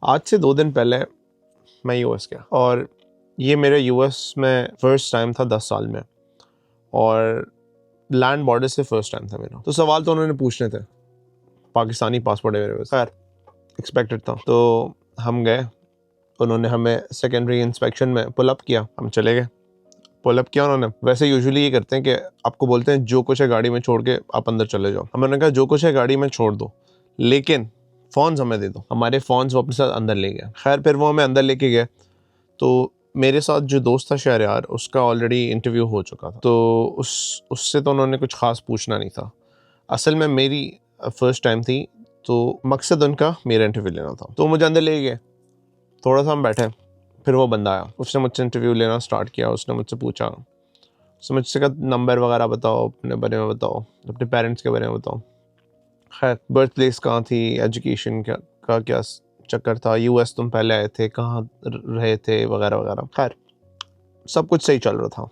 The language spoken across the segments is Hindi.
आज से 2 दिन पहले मैं यूएस गया और ये मेरे यूएस में फर्स्ट टाइम था 10 साल में, और लैंड बॉर्डर से फर्स्ट टाइम था मेरा। तो सवाल तो उन्होंने पूछने थे, पाकिस्तानी पासपोर्ट है मेरे पास, खैर एक्सपेक्टेड था। तो हम गए, उन्होंने हमें सेकेंडरी इंस्पेक्शन में पुल अप किया, हम चले गए। पुल अप किया उन्होंने, वैसे यूजुअली ये करते हैं कि आपको बोलते हैं जो कुछ है गाड़ी में छोड़ के आप अंदर चले जाओ। हमने कहा जो कुछ है गाड़ी में छोड़ दो, लेकिन फ़ोन्स हमें दे दो। हमारे फ़ोन्स वो अपने साथ अंदर ले गया। खैर फिर वो हमें अंदर लेके गए, तो मेरे साथ जो दोस्त था शहरयार, उसका ऑलरेडी इंटरव्यू हो चुका था, तो उससे तो उन्होंने कुछ ख़ास पूछना नहीं था। असल में मेरी फर्स्ट टाइम थी, तो मकसद उनका मेरा इंटरव्यू लेना था। तो मुझे अंदर ले गए, थोड़ा सा हम बैठे, फिर वो बंदा आया, उसने मुझसे इंटरव्यू लेना स्टार्ट किया। उसने मुझसे पूछा, उसने मुझसे कहा नंबर वगैरह बताओ, अपने बारे में बताओ, अपने पेरेंट्स के बारे में बताओ। खैर बर्थ प्लेस कहाँ थी, एजुकेशन का क्या चक्कर था, यूएस तुम पहले आए थे, कहाँ रहे थे, वगैरह वगैरह। खैर सब कुछ सही चल रहा था,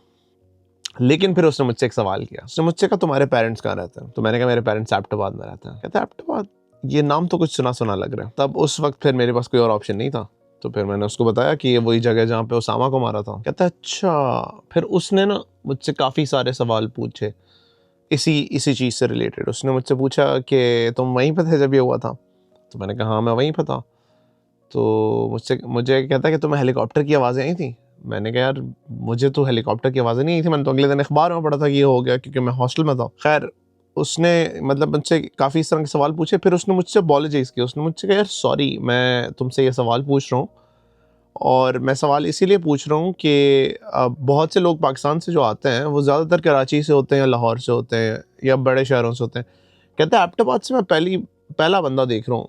लेकिन फिर उसने मुझसे एक सवाल किया। उसने मुझसे कहा तुम्हारे पेरेंट्स कहाँ रहते हैं? तो मैंने कहा मेरे पेरेंट्स एबटाबाद में रहते हैं। कहता है एबटाबाद, ये नाम तो कुछ सुना सुना लग रहा है। तब उस वक्त फिर मेरे पास कोई और ऑप्शन नहीं था, तो फिर मैंने उसको बताया कि ये वही जगह जहाँ पे उसामा को मारा था। कहता अच्छा। फिर उसने ना मुझसे काफ़ी सारे सवाल पूछे इसी चीज़ से रिलेटेड। उसने मुझसे पूछा कि तुम वहीं पे थे जब ये हुआ था? तो मैंने कहा हाँ मैं वहीं पे था। तो मुझे कहता है कि तुम्हें हेलीकॉप्टर की आवाज़ें आई थी? मैंने कहा यार मुझे तो हेलीकॉप्टर की आवाज़ें नहीं आई थी, मैंने तो अगले दिन अखबार में पढ़ा था कि ये हो गया, क्योंकि मैं हॉस्टल में था। खैर उसने मतलब मुझसे काफ़ी इस तरह के सवाल पूछे। फिर उसने मुझसे अपॉलोजाइज़ किया। उसने मुझसे कहा यार सॉरी, मैं तुमसे ये सवाल पूछ रहा हूँ, और मैं सवाल इसीलिए पूछ रहा हूँ कि बहुत से लोग पाकिस्तान से जो आते हैं वो ज़्यादातर कराची से होते हैं या लाहौर से होते हैं या बड़े शहरों से होते हैं। कहते हैं एबटाबाद से मैं पहला बंदा देख रहा हूँ,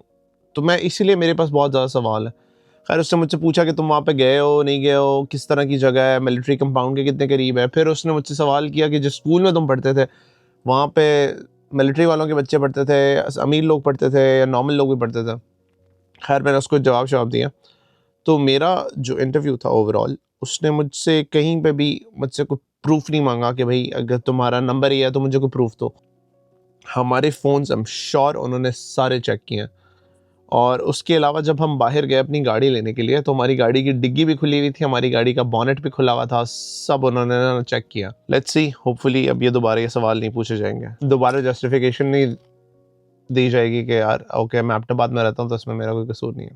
तो मैं इसीलिए मेरे पास बहुत ज़्यादा सवाल है। खैर उसने मुझसे पूछा कि तुम वहाँ पे गए हो नहीं गए हो, किस तरह की जगह है, मिलिट्री कंपाउंड के कितने करीब है। फिर उसने मुझसे सवाल किया कि जिस स्कूल में तुम पढ़ते थे वहाँ पे मिलिट्री वालों के बच्चे पढ़ते थे, अमीर लोग पढ़ते थे या नॉर्मल लोग भी पढ़ते थे। खैर मैंने उसको जवाब दिया। तो मेरा जो इंटरव्यू था ओवरऑल, उसने मुझसे कहीं पे भी मुझसे कोई प्रूफ नहीं मांगा कि भाई अगर तुम्हारा नंबर ही है तो मुझे कोई प्रूफ दो। हमारे फ़ोन्स आई एम श्योर उन्होंने सारे चेक किए हैं। और उसके अलावा जब हम बाहर गए अपनी गाड़ी लेने के लिए, तो हमारी गाड़ी की डिग्गी भी खुली हुई थी, हमारी गाड़ी का बॉनेट भी खुला हुआ था, सब उन्होंने ना चेक किया। लेट्स सी, होपफुली अब ये दोबारा ये सवाल नहीं पूछे जाएंगे, दोबारा जस्टिफिकेशन नहीं दी जाएगी कि यार ओके मैं एबटाबाद में रहता हूँ तो इसमें मेरा कोई कसूर नहीं है।